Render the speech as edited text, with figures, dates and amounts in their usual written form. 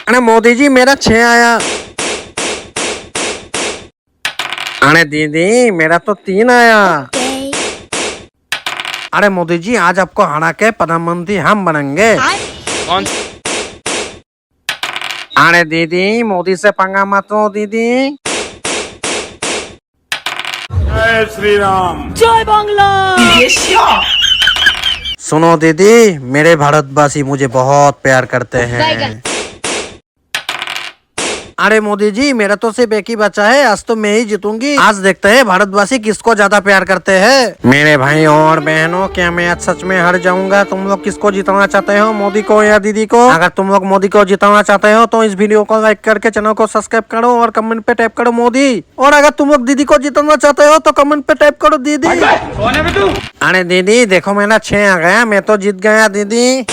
अरे मोदी जी मेरा 6 आया। अरे दीदी मेरा तो 3 आया। अरे मोदी जी आज आपको हरा के प्रधानमंत्री हम बनेंगे। कौन? अरे दीदी मोदी से पंगा मत लो दीदी। जय श्री राम। जय बांग्ला। सुनो दीदी मेरे भारतवासी मुझे बहुत प्यार करते हैं। अरे मोदी जी मेरा तो सिर्फ एक ही बच्चा है, आज तो मैं ही जीतूंगी। आज देखते हैं भारतवासी किसको ज्यादा प्यार करते हैं। मेरे भाई और बहनों क्या मैं आज सच में हार जाऊंगा? तुम लोग किसको जिताना चाहते हो, मोदी को या दीदी को? अगर तुम लोग मोदी को जिताना चाहते हो तो इस वीडियो को लाइक करके चैनल को सब्सक्राइब करो और कमेंट पे टाइप करो मोदी। और अगर तुम लोग दीदी को जिताना चाहते हो तो कमेंट पे टाइप करो दीदी। कौन है बे तू? अरे दीदी देखो मेरा 6 आ गया, मैं तो जीत गया दीदी।